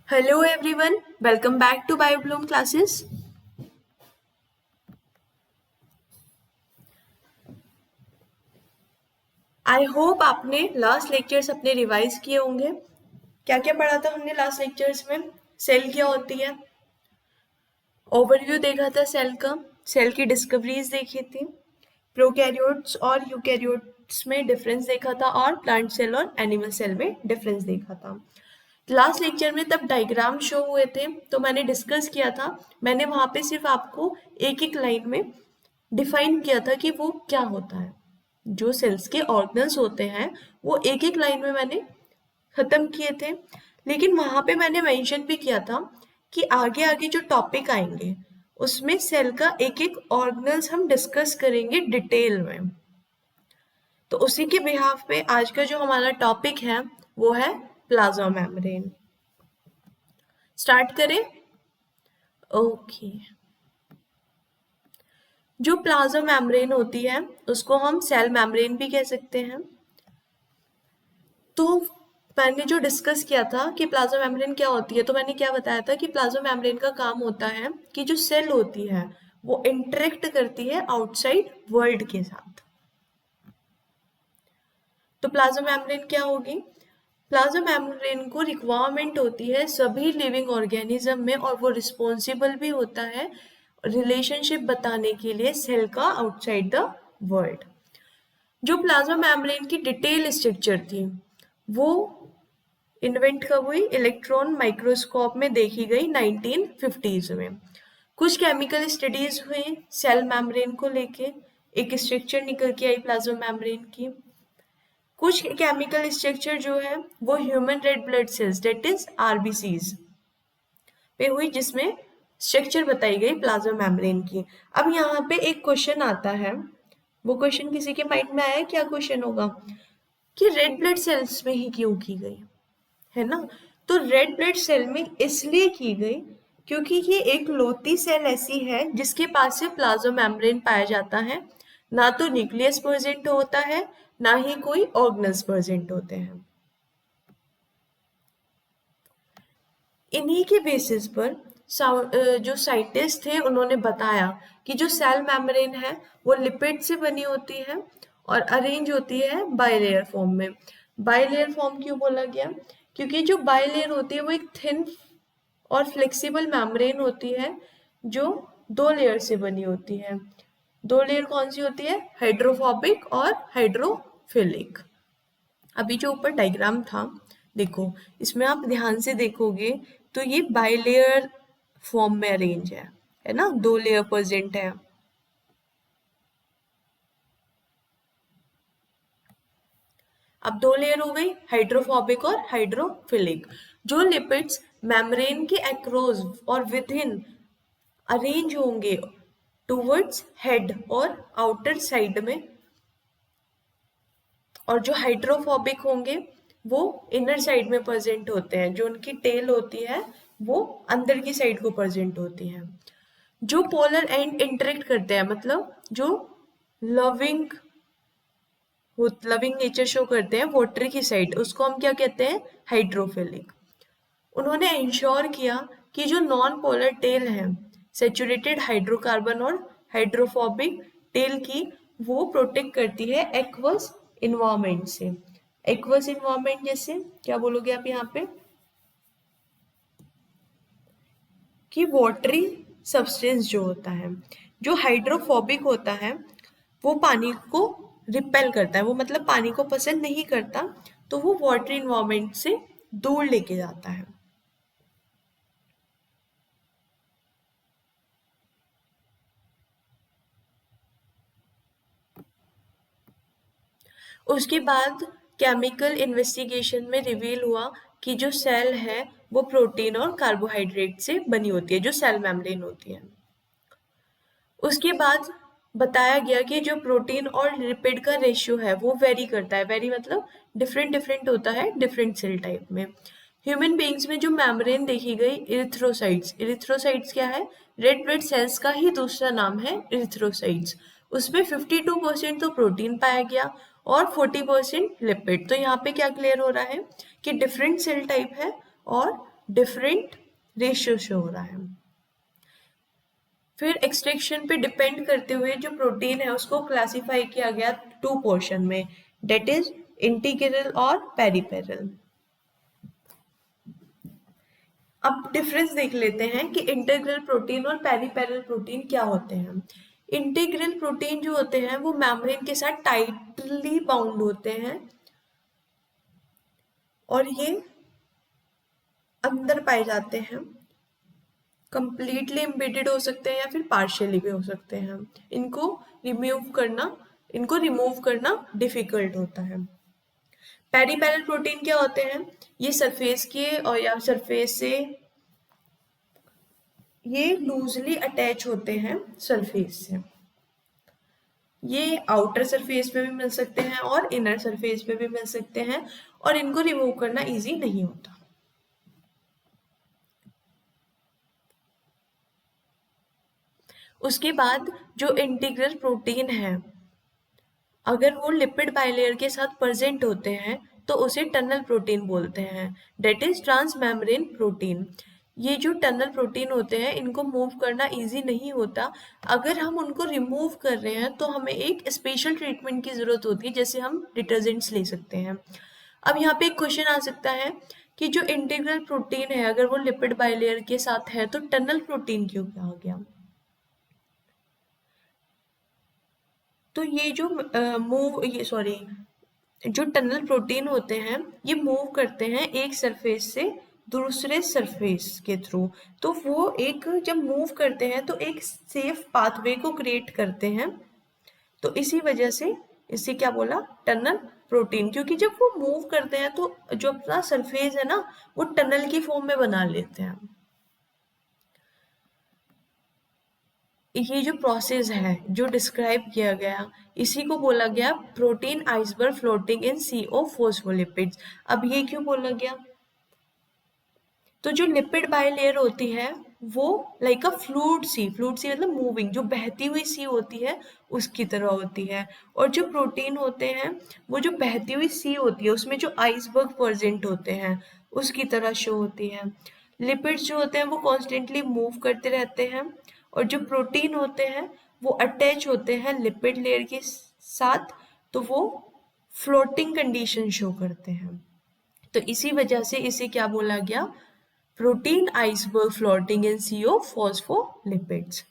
Hello everyone, welcome back to BioBloom classes. I hope आपने last lectures अपने revise किए होंगे। क्या क्या पढ़ा था हमने लास्ट लेक्चर्स में? सेल क्या होती है, ओवरव्यू देखा था सेल का, सेल की डिस्कवरीज देखी थी, प्रोकैरियोट्स और यूकैरियोट्स में डिफरेंस देखा था और प्लांट सेल और एनिमल सेल में डिफरेंस देखा था। लास्ट लेक्चर में तब डायग्राम शो हुए थे तो मैंने डिस्कस किया था, मैंने वहां पे सिर्फ आपको एक एक लाइन में डिफाइन किया था कि वो क्या होता है। जो सेल्स के ऑर्गन्स होते हैं वो एक एक लाइन में मैंने खत्म किए थे, लेकिन वहां पे मैंने मेंशन भी किया था कि आगे आगे जो टॉपिक आएंगे उसमें सेल का एक एक ऑर्गन्स हम डिस्कस करेंगे डिटेल में। तो उसी के बिहाफ पे आज का जो हमारा टॉपिक है वो है प्लाज्मा मेम्ब्रेन। स्टार्ट करें? ओके। जो प्लाज्मा मेम्ब्रेन होती है उसको हम सेल मेम्ब्रेन भी कह सकते हैं। तो मैंने जो डिस्कस किया था कि प्लाज्मा मेम्ब्रेन क्या होती है, तो मैंने क्या बताया था कि प्लाज्मा मेम्ब्रेन का काम होता है कि जो सेल होती है वो इंटरेक्ट करती है आउटसाइड वर्ल्ड के साथ। तो प्लाज्मा मेम्ब्रेन क्या होगी? प्लाज्मा मेम्ब्रेन को रिक्वायरमेंट होती है सभी लिविंग ऑर्गेनिज्म में और वो रिस्पॉन्सिबल भी होता है रिलेशनशिप बताने के लिए सेल का आउटसाइड द वर्ल्ड। जो प्लाज्मा मेम्ब्रेन की डिटेल स्ट्रक्चर थी वो इन्वेंट कब हुई? इलेक्ट्रॉन माइक्रोस्कोप में देखी गई 1950s में। कुछ केमिकल स्टडीज हुई सेल मेम्ब्रेन को लेके, एक स्ट्रक्चर निकल के आई प्लाज्मा मेम्ब्रेन की। कुछ केमिकल स्ट्रक्चर जो है वो human red blood cells that is RBCs पे हुई, जिसमें स्ट्रक्चर बताई गई प्लाज्मा मेम्ब्रेन की। अब यहाँ पे एक क्वेश्चन आता है, वो क्वेश्चन किसी के माइंड में आया? क्या क्वेश्चन होगा कि रेड ब्लड सेल्स में ही क्यों की गई है ना? तो रेड ब्लड सेल में इसलिए की गई क्योंकि ये एक लौती सेल ऐसी है जिसके पास से प्लाज्मा मेम्ब्रेन पाया जाता है। ना तो न्यूक्लियस प्रेजेंट होता है ना ही कोई ऑर्गेनल्स प्रेजेंट होते हैं। इन्हीं के बेसिस पर जो साइंटिस्ट थे उन्होंने बताया कि जो सेल मेम्ब्रेन है वो लिपिड से बनी होती है और अरेंज होती है बाइलेयर फॉर्म में। बाइलेयर फॉर्म क्यों बोला गया? क्योंकि जो बाइलेयर होती है वो एक थिन और फ्लेक्सिबल मेम्ब्रेन होती है जो दो लेयर से बनी होती है। दो लेयर कौन सी होती है? हाइड्रोफोबिक और हाइड्रोफिलिक। अभी जो ऊपर डायग्राम था देखो, इसमें आप ध्यान से देखोगे तो ये बाइलेयर फॉर्म में अरेंज है ना? दो लेयर प्रेजेंट है। अब दो लेयर हो गई, हाइड्रोफोबिक और हाइड्रोफिलिक। जो लिपिड्स मेम्ब्रेन के अक्रॉस और विद इन अरेंज होंगे टूवर्ड्स हेड और आउटर साइड में, और जो हाइड्रोफोबिक होंगे वो इनर साइड में प्रेजेंट होते हैं। जो उनकी टेल होती है वो अंदर की साइड को प्रेजेंट होती है। जो पोलर एंड इंटरेक्ट करते हैं, मतलब जो लविंग लविंग नेचर शो करते हैं वाटर की साइड, उसको हम क्या कहते हैं? हाइड्रोफिलिक। उन्होंने इंश्योर किया कि जो नॉन पोलर टेल है सेचुरेटेड हाइड्रोकार्बन और हाइड्रोफोबिक टेल की, वो प्रोटेक्ट करती है एक्वस इन्वायरमेंट से। एक्वस इन्वायरमेंट जैसे क्या बोलोगे आप यहाँ पे? कि वाटरी सब्सटेंस जो होता है, जो हाइड्रोफोबिक होता है वो पानी को रिपेल करता है, वो मतलब पानी को पसंद नहीं करता, तो वो वाटरी इन्वायरमेंट से दूर लेके जाता है। उसके बाद केमिकल इन्वेस्टिगेशन में रिवील हुआ कि जो सेल है वो प्रोटीन और कार्बोहाइड्रेट से बनी होती है, जो सेल मेम्ब्रेन होती है। उसके बाद बताया गया कि जो प्रोटीन और लिपिड का रेशियो है वो वेरी करता है। वेरी मतलब डिफरेंट डिफरेंट होता है डिफरेंट सेल टाइप में। ह्यूमन बीइंग्स में जो मेम्ब्रेन देखी गई इरिथ्रोसाइट्स, इरिथ्रोसाइट्स क्या है? रेड ब्लड सेल्स का ही दूसरा नाम है इरिथ्रोसाइट्स। उसमें 52% तो प्रोटीन पाया गया और 40% लिपिड। तो यहाँ पे क्या क्लियर हो रहा है कि डिफरेंट सेल टाइप है और डिफरेंट रेशियो शो हो रहा है। फिर एक्सट्रैक्शन पे डिपेंड करते हुए जो प्रोटीन है उसको क्लासिफाई किया गया 2 पोर्शन में, डेट इज इंटीग्रल और पेरिपेरल। अब डिफरेंस देख लेते हैं कि इंटीग्रल प्रोटीन और पेरिपेरल प्रोटीन क्या होते हैं। इंटीग्रल प्रोटीन जो होते हैं वो मेम्ब्रेन के साथ टाइटली बाउंड होते हैं और ये अंदर पाए जाते हैं, कंप्लीटली एम्बेडेड हो सकते हैं या फिर पार्शियली भी हो सकते हैं। इनको रिमूव करना डिफिकल्ट होता है। पेरिपेरल प्रोटीन क्या होते हैं, ये सरफेस के और या सरफेस से ये लूजली अटैच होते हैं सरफेस से। ये आउटर सरफेस पे भी मिल सकते हैं और इनर सरफेस पे भी मिल सकते हैं और इनको रिमूव करना इजी नहीं होता। उसके बाद जो इंटीग्रल प्रोटीन है, अगर वो लिपिड बाइलेयर के साथ प्रेजेंट होते हैं तो उसे टनल प्रोटीन बोलते हैं, डेट इज ट्रांसमेम्ब्रेन प्रोटीन। ये जो टनल प्रोटीन होते हैं इनको मूव करना इजी नहीं होता। अगर हम उनको रिमूव कर रहे हैं तो हमें एक स्पेशल ट्रीटमेंट की जरूरत होती है, जैसे हम डिटर्जेंट्स ले सकते हैं। अब यहाँ पे एक क्वेश्चन आ सकता है कि जो इंटीग्रल प्रोटीन है अगर वो लिपिड बाइलेयर के साथ है तो टनल प्रोटीन क्यों कहा गया। तो ये जो जो टनल प्रोटीन होते हैं ये मूव करते हैं एक सरफेस से दूसरे सरफेस के थ्रू। तो वो एक जब मूव करते हैं तो एक सेफ पाथवे को क्रिएट करते हैं। तो इसी वजह से इसे क्या बोला, टनल प्रोटीन, क्योंकि जब वो मूव करते हैं तो जो अपना सरफेस है ना वो टनल की फॉर्म में बना लेते हैं। ये जो प्रोसेस है जो डिस्क्राइब किया गया इसी को बोला गया protein iceberg floating in sea of phospholipids. अब ये क्यों बोला गया, तो जो लिपिड बाइलेयर होती है वो लाइक अ फ्लूइड सी मतलब मूविंग, जो बहती हुई सी होती है उसकी तरह होती है। और जो प्रोटीन होते हैं वो जो बहती हुई सी होती है उसमें जो आइसबर्ग प्रेजेंट होते हैं उसकी तरह शो होती है। लिपिड्स जो होते हैं वो कॉन्स्टेंटली मूव करते रहते हैं और जो प्रोटीन होते हैं वो अटैच होते हैं लिपिड लेयर के साथ, तो वो फ्लोटिंग कंडीशन शो करते हैं। तो इसी वजह से इसे क्या बोला गया, प्रोटीन आइसबर्ग फ्लोटिंग इन सीओ फॉस्फोलिपिड्स।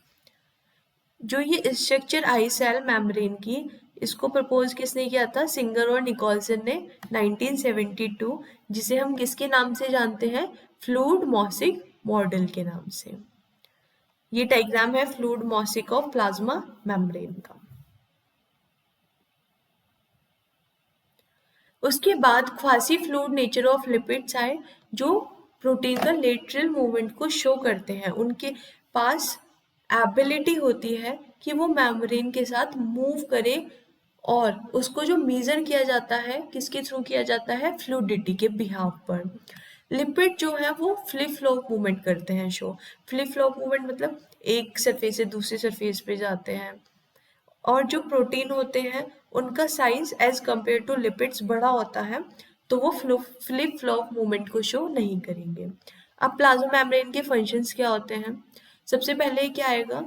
जो ये स्ट्रक्चर आई सेल मेम्ब्रेन की, इसको प्रपोज किसने किया था, सिंगर और निकोलसन ने 1972, जिसे हम किसके नाम से जानते हैं, फ्लूइड मॉसिक मॉडल के नाम से। ये डायग्राम है फ्लूइड मॉसिक ऑफ प्लाज्मा मेम्ब्रेन का। उसके बाद quasi fluid nature of lipids आए जो प्रोटीन का लेटरल मूवमेंट को शो करते हैं। उनके पास एबिलिटी होती है कि वो मेम्ब्रेन के साथ मूव करे और उसको जो मेजर किया जाता है किसके थ्रू किया जाता है, फ्लूइडिटी के बिहाफ पर। लिपिड जो है वो फ्लिप फ्लॉप मूवमेंट करते हैं शो। फ्लिप फ्लॉप मूवमेंट मतलब एक सरफेस से दूसरे सरफेस पे जाते हैं। और जो प्रोटीन होते हैं उनका size as compare to lipids बड़ा होता है, तो वो फ्लिप फ्लॉप मूवमेंट को शो नहीं करेंगे। अब प्लाज्मा मेम्ब्रेन के फंक्शंस क्या होते हैं, सबसे पहले क्या आएगा,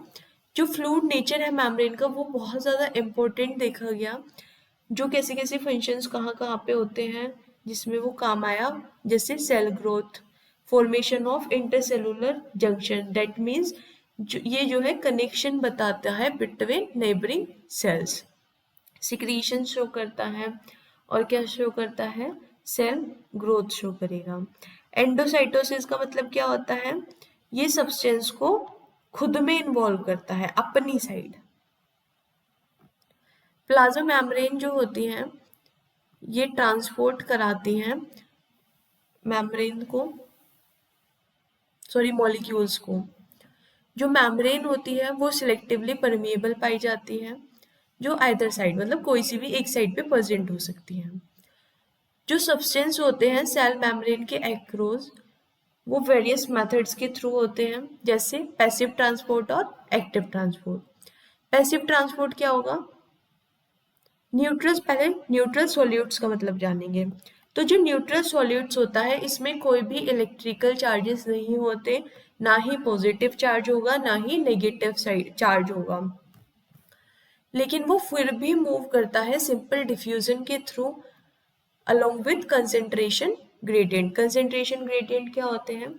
जो फ्लूइड नेचर है मेम्ब्रेन का वो बहुत ज़्यादा इम्पोर्टेंट देखा गया। जो कैसे कैसे फंक्शंस कहाँ कहाँ पे होते हैं जिसमें वो काम आया, जैसे cell growth, formation of intercellular junction, that means ये जो है कनेक्शन बताता है between neighbouring cells. Secretion show करता है और क्या शो करता है, सेल ग्रोथ शो करेगा। एंडोसाइटोसिस का मतलब क्या होता है, ये सब्सटेंस को खुद में इन्वॉल्व करता है अपनी साइड। प्लाज्मा मेम्ब्रेन जो होती हैं ये ट्रांसपोर्ट कराती हैं मेम्ब्रेन को, मॉलिक्यूल्स को। जो मेम्ब्रेन होती है वो सिलेक्टिवली परमिएबल पाई जाती है, जो आइदर साइड मतलब कोई सी भी एक साइड पे प्रेजेंट हो सकती है। जो सब्सटेंस होते हैं सेल मेम्ब्रेन के एक्रॉस वो वेरियस मेथड्स के थ्रू होते हैं, जैसे पैसिव ट्रांसपोर्ट और एक्टिव ट्रांसपोर्ट। पैसिव ट्रांसपोर्ट क्या होगा, पहले न्यूट्रल सॉल्यूट्स का मतलब जानेंगे। तो जो न्यूट्रल सॉल्यूट्स होता है इसमें कोई भी इलेक्ट्रिकल चार्जेस नहीं होते, ना ही पॉजिटिव चार्ज होगा ना ही नेगेटिव चार्ज होगा, लेकिन वो फिर भी मूव करता है सिंपल डिफ्यूजन के through along with concentration gradient. Concentration gradient क्या होते हैं?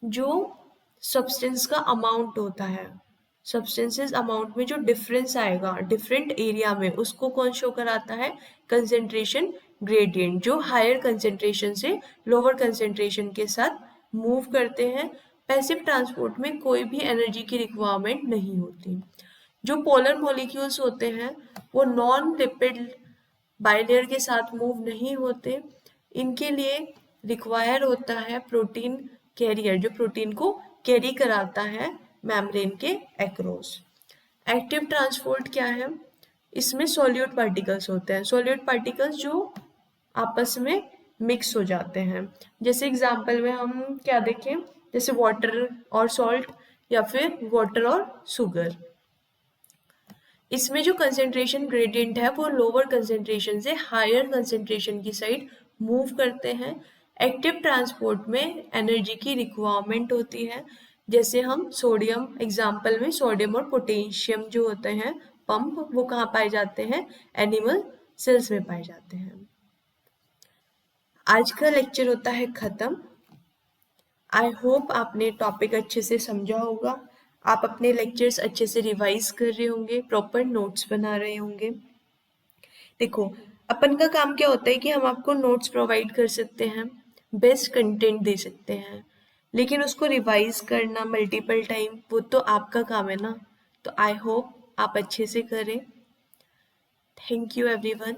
जो सब्सटेंस का अमाउंट होता है, सब्सटेंसेस अमाउंट में जो डिफरेंस आएगा डिफरेंट एरिया में, उसको कौन शो कराता है? Concentration gradient. जो हायर कंसेंट्रेशन से लोअर कंसेंट्रेशन के साथ मूव करते हैं। पैसिव ट्रांसपोर्ट में कोई भी एनर्जी की रिक्वायरमेंट नहीं होती। जो पोलर मॉलिक्यूल्स होते हैं वो नॉन लिपिड बाइलेयर के साथ मूव नहीं होते, इनके लिए रिक्वायर होता है प्रोटीन कैरियर, जो प्रोटीन को कैरी कराता है मेम्ब्रेन के एक्रॉस। एक्टिव ट्रांसपोर्ट क्या है? इसमें सॉल्यूट पार्टिकल्स होते हैं, सॉल्यूट पार्टिकल्स जो आपस में मिक्स हो जाते हैं। जैसे एग्जांपल में हम क्या देखें, जैसे वाटर और सॉल्ट या फिर वाटर और शुगर। इसमें जो कंसेंट्रेशन ग्रेडियंट है वो लोअर कंसेंट्रेशन से हायर कंसेंट्रेशन की साइड मूव करते हैं। एक्टिव ट्रांसपोर्ट में एनर्जी की रिक्वायरमेंट होती है, जैसे हम सोडियम, एग्जाम्पल में सोडियम और पोटेशियम जो होते हैं पंप, वो कहाँ पाए जाते हैं? एनिमल सेल्स में पाए जाते हैं। आज का लेक्चर होता है खत्म। आई होप आपने टॉपिक अच्छे से समझा होगा, आप अपने लेक्चर्स अच्छे से रिवाइज कर रहे होंगे, प्रॉपर नोट्स बना रहे होंगे। देखो, अपन का काम क्या होता है कि हम आपको नोट्स प्रोवाइड कर सकते हैं, बेस्ट कंटेंट दे सकते हैं, लेकिन उसको रिवाइज करना मल्टीपल टाइम वो तो आपका काम है ना। तो आई होप आप अच्छे से करें। Thank you everyone.